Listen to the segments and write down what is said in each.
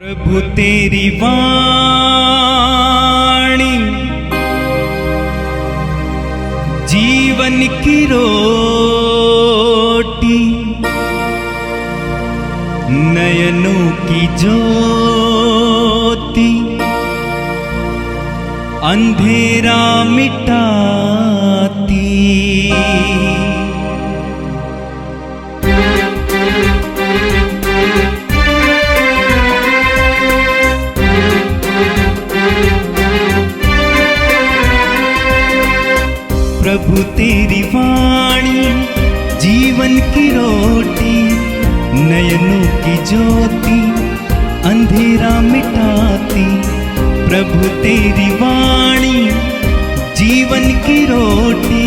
प्रभु तेरी वाणी जीवन की रोटी, नयनों की ज्योति, अंधेरा मिटाती। प्रभु तेरी वाणी जीवन की रोटी, नयनों की ज्योति, अंधेरा मिटाती। प्रभु तेरी वाणी जीवन की रोटी,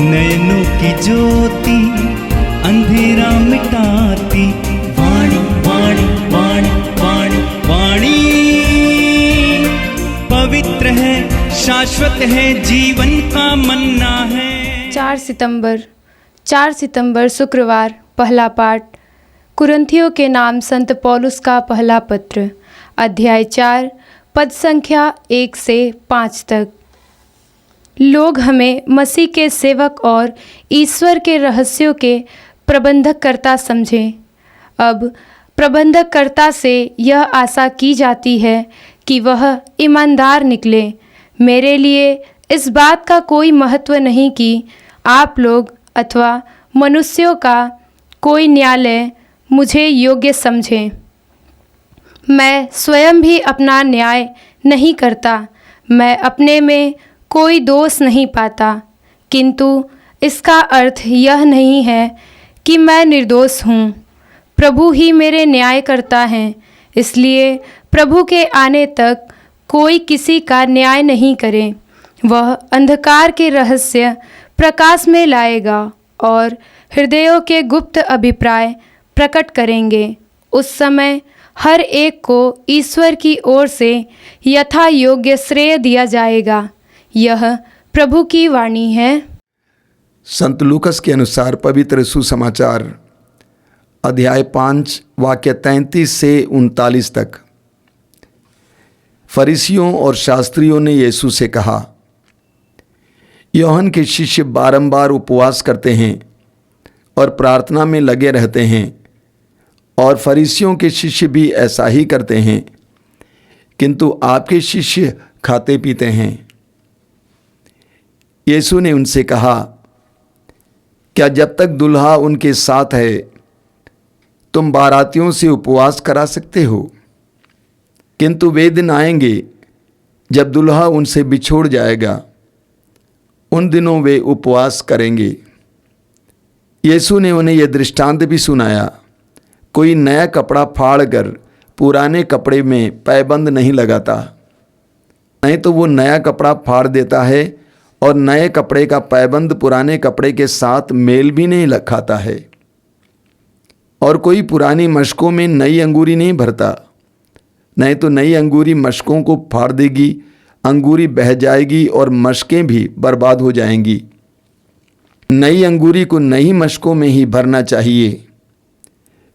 नयनों की ज्योति, अंधेरा मिटाती। वाणी वाणी वाणी वाणी वाणी पवित्र है, शाश्वत है, जीवन का मन्ना है। 4 सितंबर शुक्रवार। पहला पाठ कुरिन्थियों के नाम संत पौलुस का पहला पत्र, अध्याय 4, पद संख्या 1 से 5 तक। लोग हमें मसीह के सेवक और ईश्वर के रहस्यों के प्रबंधकर्ता समझें। अब प्रबंधकर्ता से यह आशा की जाती है कि वह ईमानदार निकले। मेरे लिए इस बात का कोई महत्व नहीं कि आप लोग अथवा मनुष्यों का कोई न्यायालय मुझे योग्य समझें। मैं स्वयं भी अपना न्याय नहीं करता। मैं अपने में कोई दोष नहीं पाता, किंतु इसका अर्थ यह नहीं है कि मैं निर्दोष हूँ। प्रभु ही मेरे न्याय करता है, इसलिए प्रभु के आने तक कोई किसी का न्याय नहीं करे। वह अंधकार के रहस्य प्रकाश में लाएगा और हृदयों के गुप्त अभिप्राय प्रकट करेंगे। उस समय हर एक को ईश्वर की ओर से यथा योग्य श्रेय दिया जाएगा। यह प्रभु की वाणी है। संत लूकस के अनुसार पवित्र सुसमाचार अध्याय 5 वाक्य 33 से 39 तक। फरीसियों और शास्त्रियों ने यीशु से कहा, यूहन्ना के शिष्य बारंबार उपवास करते हैं और प्रार्थना में लगे रहते हैं, और फरीसियों के शिष्य भी ऐसा ही करते हैं, किंतु आपके शिष्य खाते पीते हैं। यीशु ने उनसे कहा, क्या जब तक दुल्हा उनके साथ है तुम बारातियों से उपवास करा सकते हो? किंतु वे दिन आएंगे जब दुल्हा उनसे बिछोड़ जाएगा, उन दिनों वे उपवास करेंगे। यीशु ने उन्हें यह दृष्टांत भी सुनाया, कोई नया कपड़ा फाड़कर पुराने कपड़े में पैबंद नहीं लगाता, नहीं तो वो नया कपड़ा फाड़ देता है और नए कपड़े का पैबंद पुराने कपड़े के साथ मेल भी नहीं खाता है। और कोई पुरानी मशकों में नई अंगूरी नहीं भरता, नहीं तो नई अंगूरी मशकों को फाड़ देगी, अंगूरी बह जाएगी और मशकें भी बर्बाद हो जाएंगी। नई अंगूरी को नई मशकों में ही भरना चाहिए।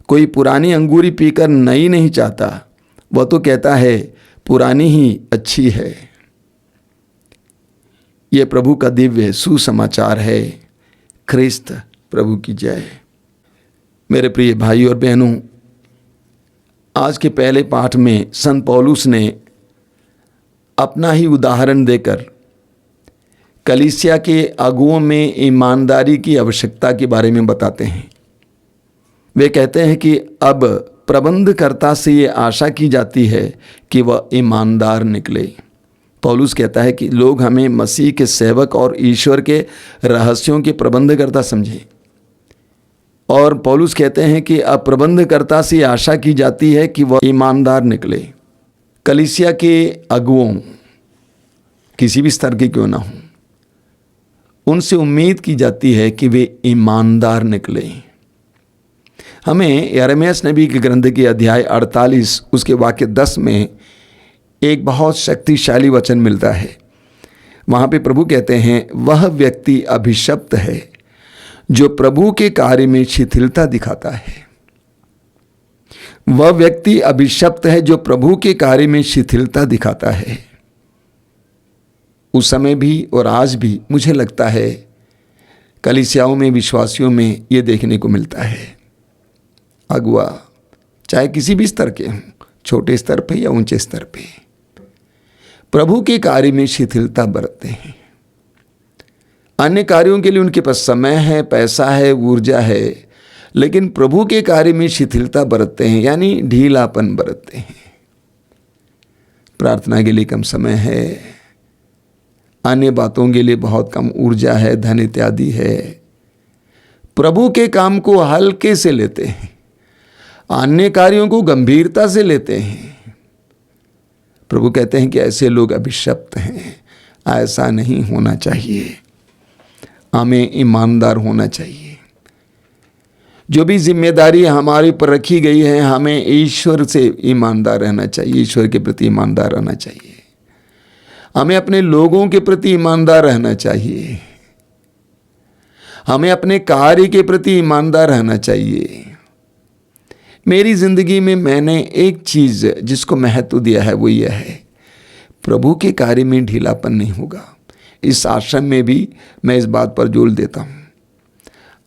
कोई पुरानी अंगूरी पीकर नई नहीं चाहता, वह तो कहता है पुरानी ही अच्छी है। यह प्रभु का दिव्य सुसमाचार है। ख्रिस्त प्रभु की जय। मेरे प्रिय भाई और बहनों, आज के पहले पाठ में संत पौलुस ने अपना ही उदाहरण देकर कलीसिया के अगुओं में ईमानदारी की आवश्यकता के बारे में बताते हैं। वे कहते हैं कि अब प्रबंधकर्ता से ये आशा की जाती है कि वह ईमानदार निकले। पौलुस कहता है कि लोग हमें मसीह के सेवक और ईश्वर के रहस्यों के प्रबंधकर्ता समझें। और पौलुस कहते हैं कि अब प्रबंधकर्ता से आशा की जाती है कि वह ईमानदार निकले। कलीसिया के अगुओं, किसी भी स्तर के क्यों ना हों, उनसे उम्मीद की जाती है कि वे ईमानदार निकले। हमें यिर्मयाह नबी के ग्रंथ के अध्याय 48 उसके वाक्य 10 में एक बहुत शक्तिशाली वचन मिलता है। वहाँ पे प्रभु कहते हैं, वह व्यक्ति अभिशप्त है जो प्रभु के कार्य में शिथिलता दिखाता है। वह व्यक्ति अभिशप्त है जो प्रभु के कार्य में शिथिलता दिखाता है। उस समय भी और आज भी मुझे लगता है कलीसियाओं में, विश्वासियों में ये देखने को मिलता है। अगुआ चाहे किसी भी स्तर के हों, छोटे स्तर पे या ऊंचे स्तर पे, प्रभु के कार्य में शिथिलता बरतते हैं। अन्य कार्यों के लिए उनके पास समय है, पैसा है, ऊर्जा है, लेकिन प्रभु के कार्य में शिथिलता बरतते हैं, यानी ढीलापन बरतते हैं। प्रार्थना के लिए कम समय है, अन्य बातों के लिए बहुत कम ऊर्जा है, धन इत्यादि है। प्रभु के काम को हल्के से लेते हैं, अन्य कार्यों को गंभीरता से लेते हैं। प्रभु कहते हैं कि ऐसे लोग अभिशप्त हैं। ऐसा नहीं होना चाहिए। हमें ईमानदार होना चाहिए। जो भी जिम्मेदारी हमारे ऊपर रखी गई है, हमें ईश्वर से ईमानदार रहना चाहिए, ईश्वर के प्रति ईमानदार रहना चाहिए। हमें अपने लोगों के प्रति ईमानदार रहना चाहिए। हमें अपने कार्य के प्रति ईमानदार रहना चाहिए। मेरी जिंदगी में मैंने एक चीज जिसको महत्व दिया है, वो यह है, प्रभु के कार्य में ढीलापन नहीं होगा। इस आश्रम में भी मैं इस बात पर जोर देता हूं,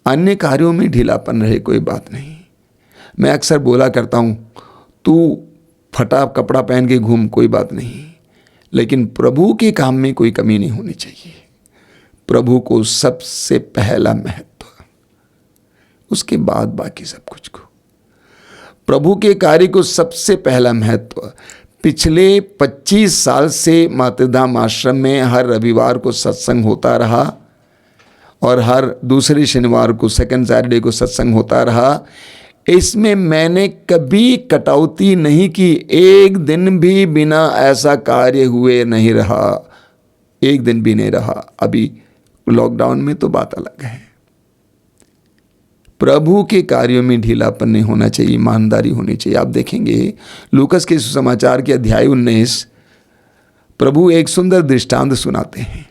अन्य कार्यों में ढीलापन रहे कोई बात नहीं। मैं अक्सर बोला करता हूं, तू फटा कपड़ा पहन के घूम, कोई बात नहीं, लेकिन प्रभु के काम में कोई कमी नहीं होनी चाहिए। प्रभु को सबसे पहला महत्व, उसके बाद बाकी सब कुछ को। प्रभु के कार्य को सबसे पहला महत्व। पिछले 25 साल से मातृधाम आश्रम में हर रविवार को सत्संग होता रहा और हर दूसरे शनिवार को, सेकंड सैटरडे को सत्संग होता रहा। इसमें मैंने कभी कटौती नहीं की। एक दिन भी बिना ऐसा कार्य हुए नहीं रहा, एक दिन भी नहीं रहा। अभी लॉकडाउन में तो बात अलग है। प्रभु के कार्यों में ढीलापन नहीं होना चाहिए, ईमानदारी होनी चाहिए। आप देखेंगे लूकस के सुसमाचार के अध्याय 19, प्रभु एक सुंदर दृष्टांत सुनाते हैं,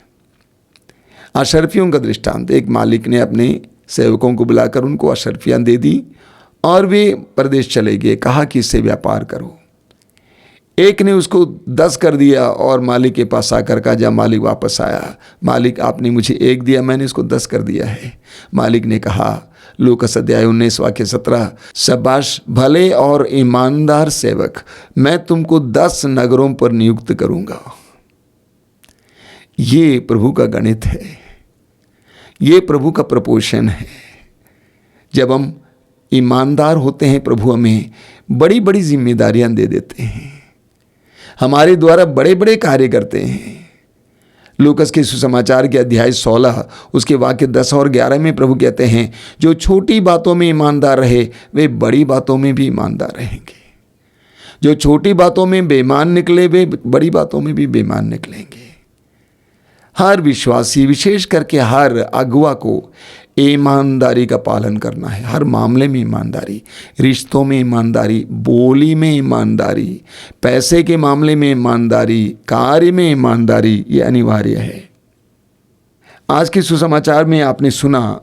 अशर्फियों का दृष्टांत। एक मालिक ने अपने सेवकों को बुलाकर उनको अशर्फियां दे दी और वे परदेश चले गए। कहा कि इससे व्यापार करो। एक ने उसको 10 कर दिया और मालिक के पास आकर कहा, जब मालिक वापस आया, मालिक आपने मुझे 1 दिया, मैंने इसको 10 कर दिया है। मालिक ने कहा, लूकस अध्याय 19 वाक्य 17, शाबाश भले और ईमानदार सेवक, मैं तुमको 10 नगरों पर नियुक्त करूंगा। ये प्रभु का गणित है, ये प्रभु का प्रपोशन है। जब हम ईमानदार होते हैं, प्रभु हमें बड़ी बड़ी जिम्मेदारियां दे देते हैं, हमारे द्वारा बड़े बड़े कार्य करते हैं। लूकस के सुसमाचार के अध्याय 16 उसके वाक्य 10 और 11 में प्रभु कहते हैं, जो छोटी बातों में ईमानदार रहे वे बड़ी बातों में भी ईमानदार रहेंगे। जो छोटी बातों में बेईमान निकले वे बड़ी बातों में भी बेईमान निकलेंगे। हर विश्वासी, विशेष करके हर अगुआ को ईमानदारी का पालन करना है। हर मामले में ईमानदारी, रिश्तों में ईमानदारी, बोली में ईमानदारी, पैसे के मामले में ईमानदारी, कार्य में ईमानदारी, ये अनिवार्य है। आज के सुसमाचार में आपने सुना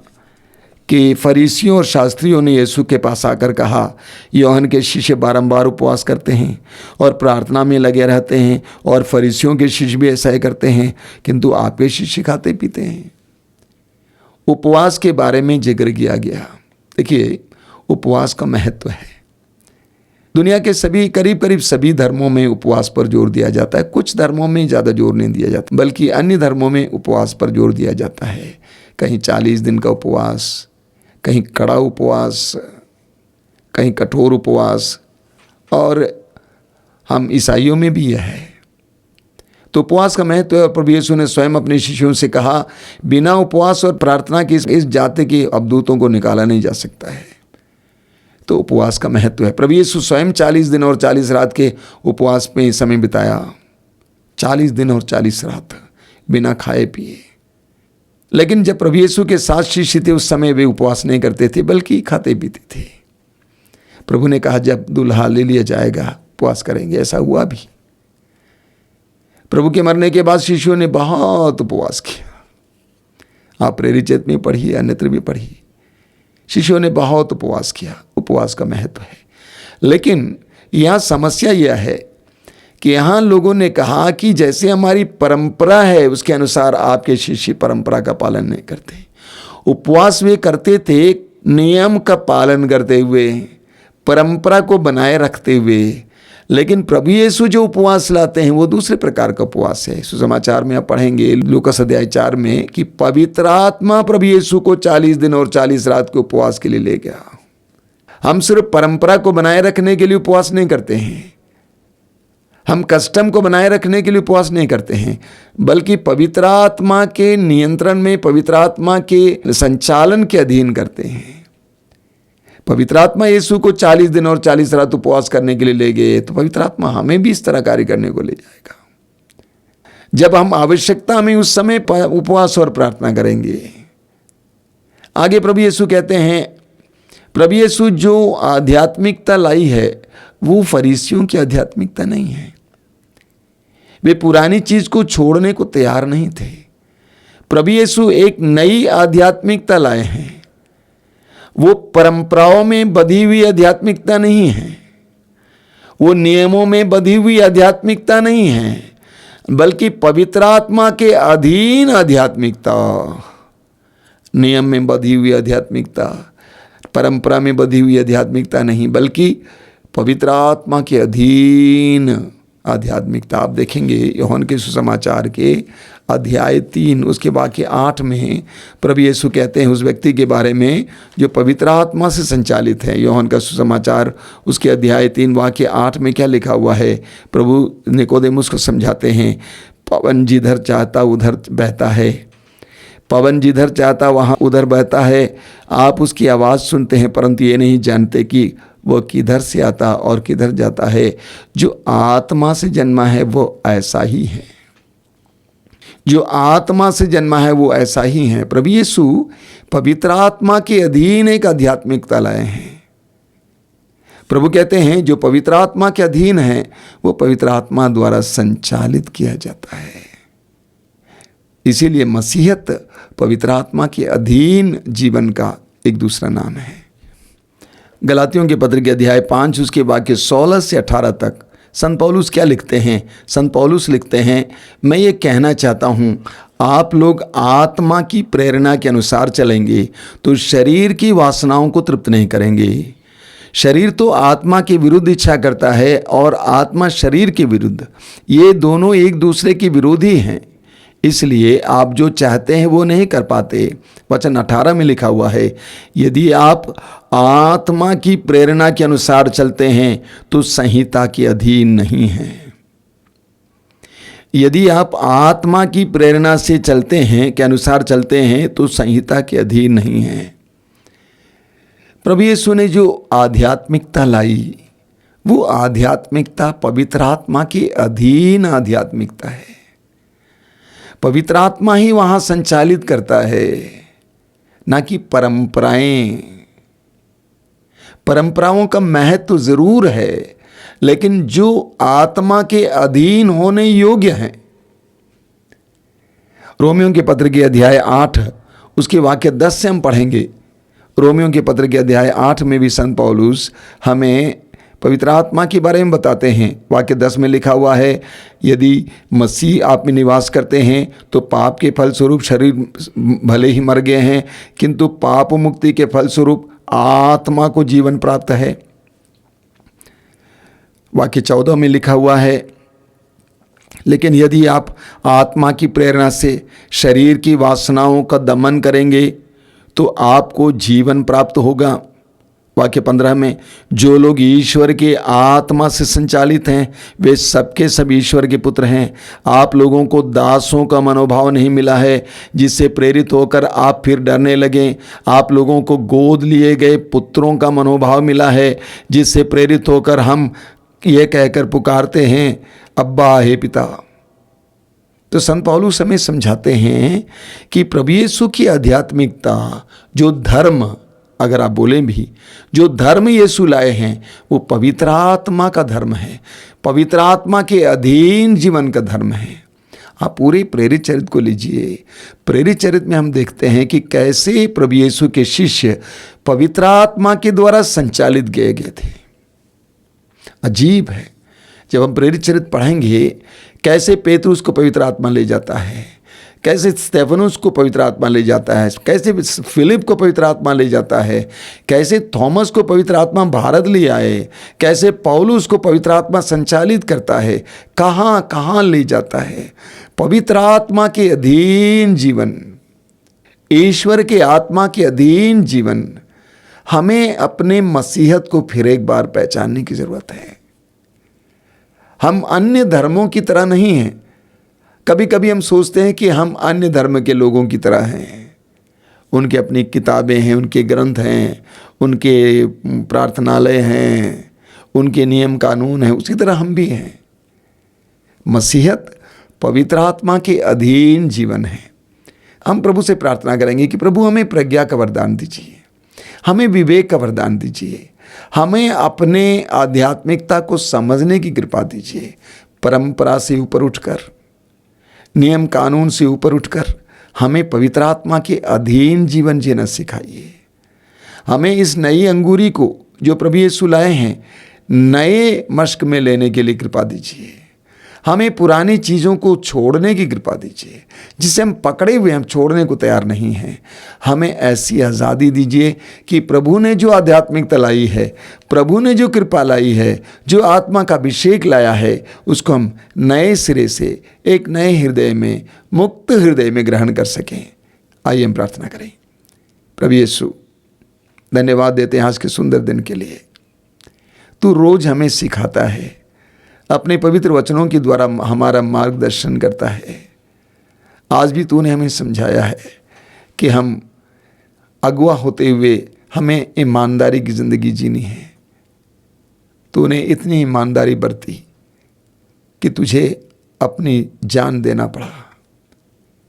कि फरीसियों और शास्त्रियों ने यीशु के पास आकर कहा, यूहन्ना के शिष्य बारंबार उपवास करते हैं और प्रार्थना में लगे रहते हैं और फरीसियों के शिष्य भी ऐसा ही करते हैं, किंतु आपके शिष्य खाते पीते हैं। उपवास के बारे में जिक्र किया गया। देखिए, उपवास का महत्व है। दुनिया के सभी, करीब करीब सभी धर्मों में उपवास पर जोर दिया जाता है। कुछ धर्मों में ज़्यादा जोर नहीं दिया जाता, बल्कि अन्य धर्मों में उपवास पर जोर दिया जाता है। कहीं 40 दिन का उपवास, कहीं कड़ा उपवास, कहीं कठोर उपवास, और हम ईसाइयों में भी यह है। तो उपवास का महत्व है। प्रभु यीशु ने स्वयं अपने शिष्यों से कहा, बिना उपवास और प्रार्थना के इस जाति के अवधूतों को निकाला नहीं जा सकता है। तो उपवास का महत्व है। प्रभु यीशु स्वयं 40 दिन और 40 रात के उपवास में समय बिताया। 40 दिन और 40 रात बिना खाए पिए। लेकिन जब प्रभु यीशु के 7 शिष्य थे, उस समय वे उपवास नहीं करते थे, बल्कि खाते पीते थे। प्रभु ने कहा, जब दुल्हा ले लिया जाएगा उपवास करेंगे। ऐसा हुआ भी। प्रभु के मरने के बाद शिष्यों ने बहुत उपवास किया। आप प्रेरित में पढ़िए, अन्यत्र भी पढ़िए। शिष्यों ने बहुत उपवास किया। उपवास का महत्व है। लेकिन यहाँ समस्या यह है कि यहाँ लोगों ने कहा कि जैसे हमारी परंपरा है उसके अनुसार आपके शिष्य परंपरा का पालन नहीं करते। उपवास वे करते थे नियम का पालन करते हुए, परंपरा को बनाए रखते हुए, लेकिन प्रभु यीशु जो उपवास लाते हैं वो दूसरे प्रकार का उपवास है। सुसमाचार में आप पढ़ेंगे लूकास अध्याय 4 में कि पवित्र आत्मा प्रभु यीशु को 40 दिन और 40 रात के उपवास के लिए ले गया। हम सिर्फ परंपरा को बनाए रखने के लिए उपवास नहीं करते हैं, हम कस्टम को बनाए रखने के लिए उपवास नहीं करते हैं, बल्कि पवित्र आत्मा के नियंत्रण में, पवित्र आत्मा के संचालन के अधीन करते हैं। पवित्र आत्मा यीशु को 40 दिन और 40 रात उपवास करने के लिए ले गए, तो पवित्र आत्मा हमें भी इस तरह कार्य करने को ले जाएगा। जब हम आवश्यकता में उस समय उपवास और प्रार्थना करेंगे। आगे प्रभु यीशु कहते हैं, प्रभु यीशु जो आध्यात्मिकता लाई है वो फरीसियों की आध्यात्मिकता नहीं है। वे पुरानी चीज को छोड़ने को तैयार नहीं थे। प्रभु यीशु एक नई आध्यात्मिकता लाए हैं। वो परंपराओं में बंधी हुई आध्यात्मिकता नहीं है, वो नियमों में बंधी हुई आध्यात्मिकता नहीं है, बल्कि पवित्र आत्मा के अधीन आध्यात्मिकता। नियम में बंधी हुई आध्यात्मिकता, परंपरा में बंधी हुई आध्यात्मिकता नहीं, बल्कि पवित्र आत्मा के अधीन आध्यात्मिकता। आप देखेंगे यूहन्ना के सुसमाचार के अध्याय 3 उसके वाक्य 8 में प्रभु यीशु कहते हैं उस व्यक्ति के बारे में जो पवित्र आत्मा से संचालित है। यूहन्ना का सुसमाचार उसके अध्याय 3 वाक्य 8 में क्या लिखा हुआ है? प्रभु निकोदेमुस को समझाते हैं, पवन जिधर चाहता उधर बहता है, पवन जिधर चाहता वहाँ उधर बहता है। आप उसकी आवाज़ सुनते हैं परंतु ये नहीं जानते कि वो किधर से आता और किधर जाता है। जो आत्मा से जन्मा है वो ऐसा ही है, जो आत्मा से जन्मा है वो ऐसा ही है। प्रभु यीशु पवित्र आत्मा के अधीन एक आध्यात्मिकता लाए हैं। प्रभु कहते हैं जो पवित्र आत्मा के अधीन है वो पवित्र आत्मा द्वारा संचालित किया जाता है। इसीलिए मसीहत पवित्र आत्मा के अधीन जीवन का एक दूसरा नाम है। गलातियों के पत्र के अध्याय 5 उसके वाक्य 16 से 18 तक संत पौलुस क्या लिखते हैं? संत पौलुस लिखते हैं, मैं ये कहना चाहता हूँ आप लोग आत्मा की प्रेरणा के अनुसार चलेंगे तो शरीर की वासनाओं को तृप्त नहीं करेंगे। शरीर तो आत्मा के विरुद्ध इच्छा करता है और आत्मा शरीर के विरुद्ध, ये दोनों एक दूसरे के विरोधी हैं। इसलिए आप जो चाहते हैं वो नहीं कर पाते। वचन 18 में लिखा हुआ है, यदि आप आत्मा की प्रेरणा के अनुसार चलते हैं तो संहिता के अधीन नहीं हैं। यदि आप आत्मा की प्रेरणा से चलते हैं के अनुसार चलते हैं तो संहिता के अधीन नहीं हैं। प्रभु यीशु ने जो आध्यात्मिकता लाई वो आध्यात्मिकता पवित्र आत्मा के अधीन आध्यात्मिकता है। पवित्र आत्मा ही वहाँ संचालित करता है, ना कि परंपराएं। परंपराओं का महत्व जरूर है, लेकिन जो आत्मा के अधीन होने योग्य हैं। रोमियों के पत्र के अध्याय 8 उसके वाक्य 10 से हम पढ़ेंगे। रोमियों के पत्र के अध्याय 8 में भी संत पौलुस हमें पवित्र आत्मा के बारे में बताते हैं। वाक्य 10 में लिखा हुआ है, यदि मसीह आप में निवास करते हैं तो पाप के फलस्वरूप शरीर भले ही मर गए हैं किंतु पाप मुक्ति के फलस्वरूप आत्मा को जीवन प्राप्त है। वाक्य 14 में लिखा हुआ है, लेकिन यदि आप आत्मा की प्रेरणा से शरीर की वासनाओं का दमन करेंगे तो आपको जीवन प्राप्त होगा। वाक्य 15 में, जो लोग ईश्वर के आत्मा से संचालित हैं वे सबके सब ईश्वर के पुत्र हैं। आप लोगों को दासों का मनोभाव नहीं मिला है जिससे प्रेरित होकर आप फिर डरने लगें। आप लोगों को गोद लिए गए पुत्रों का मनोभाव मिला है जिससे प्रेरित होकर हम ये कहकर पुकारते हैं, अब्बा हे पिता। तो संत पौलुस हमें समझाते हैं कि प्रभु यीशु की आध्यात्मिकता, जो धर्म, अगर आप बोलें भी, जो धर्म यीशु लाए हैं वो पवित्र आत्मा का धर्म है, पवित्र आत्मा के अधीन जीवन का धर्म है। आप पूरे प्रेरित चरित्र को लीजिए। प्रेरित चरित्र में हम देखते हैं कि कैसे प्रभु यीशु के शिष्य पवित्र आत्मा के द्वारा संचालित किए गए थे। अजीब है। जब हम प्रेरित चरित्र पढ़ेंगे कैसे पेतरुस को पवित्र आत्मा ले जाता है, कैसे स्तेफनुस को पवित्र आत्मा ले जाता है, कैसे फिलिप को पवित्र आत्मा ले जाता है, कैसे थॉमस को पवित्र आत्मा भारत ले आए, कैसे पौलुस को पवित्र आत्मा संचालित करता है, कहाँ कहाँ ले जाता है। पवित्र आत्मा के अधीन जीवन, ईश्वर के आत्मा के अधीन जीवन, हमें अपने मसीहत को फिर एक बार पहचानने की ज़रूरत है। हम अन्य धर्मों की तरह नहीं हैं। कभी कभी हम सोचते हैं कि हम अन्य धर्म के लोगों की तरह हैं, उनके अपनी किताबें हैं, उनके ग्रंथ हैं, उनके प्रार्थनालय हैं, उनके नियम कानून हैं, उसी तरह हम भी हैं। मसीहत पवित्र आत्मा के अधीन जीवन है। हम प्रभु से प्रार्थना करेंगे कि प्रभु हमें प्रज्ञा का वरदान दीजिए, हमें विवेक का वरदान दीजिए, हमें अपने आध्यात्मिकता को समझने की कृपा दीजिए। परंपरा से ऊपर उठकर, नियम कानून से ऊपर उठकर हमें पवित्र आत्मा के अधीन जीवन जीना सिखाइए। हमें इस नई अंगूरी को जो प्रभु यीशु लाए हैं नए मश्क में लेने के लिए कृपा दीजिए। हमें पुरानी चीज़ों को छोड़ने की कृपा दीजिए, जिसे हम पकड़े हुए हम छोड़ने को तैयार नहीं हैं। हमें ऐसी आज़ादी दीजिए कि प्रभु ने जो आध्यात्मिकता लाई है, प्रभु ने जो कृपा लाई है, जो आत्मा का अभिषेक लाया है, उसको हम नए सिरे से एक नए हृदय में, मुक्त हृदय में ग्रहण कर सकें। आइए हम प्रार्थना करें। प्रभु यीशु, धन्यवाद देते हैं आज के सुंदर दिन के लिए। तू रोज़ हमें सिखाता है, अपने पवित्र वचनों के द्वारा हमारा मार्गदर्शन करता है। आज भी तूने हमें समझाया है कि हम अगुआ होते हुए हमें ईमानदारी की ज़िंदगी जीनी है। तूने इतनी ईमानदारी बरती कि तुझे अपनी जान देना पड़ा।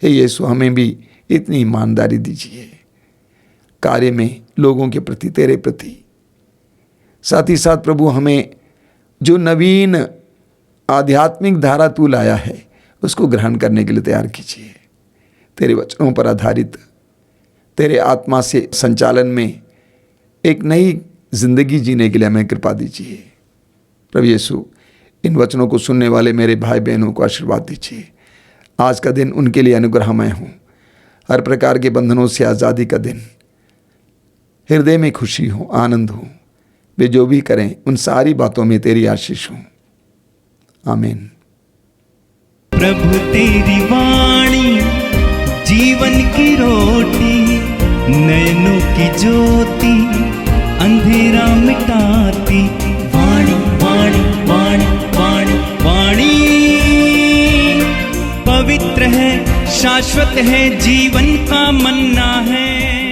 हे यीशु, हमें भी इतनी ईमानदारी दीजिए कार्य में, लोगों के प्रति, तेरे प्रति। साथ ही साथ प्रभु हमें जो नवीन आध्यात्मिक धारा तू लाया है उसको ग्रहण करने के लिए तैयार कीजिए। तेरे वचनों पर आधारित, तेरे आत्मा से संचालन में एक नई जिंदगी जीने के लिए हमें कृपा दीजिए। प्रभु यीशु, इन वचनों को सुनने वाले मेरे भाई बहनों को आशीर्वाद दीजिए। आज का दिन उनके लिए अनुग्रहमय हो, हर प्रकार के बंधनों से आज़ादी का दिन, हृदय में खुशी हो, आनंद हो। वे जो भी करें उन सारी बातों में तेरी आशीष हो। आमीन। प्रभु तेरी वाणी जीवन की रोटी, नयनों की ज्योति अंधेरा मिटाती। वाणी वाणी वाणी वाणी वाणी पवित्र है, शाश्वत है, जीवन का मन्ना है।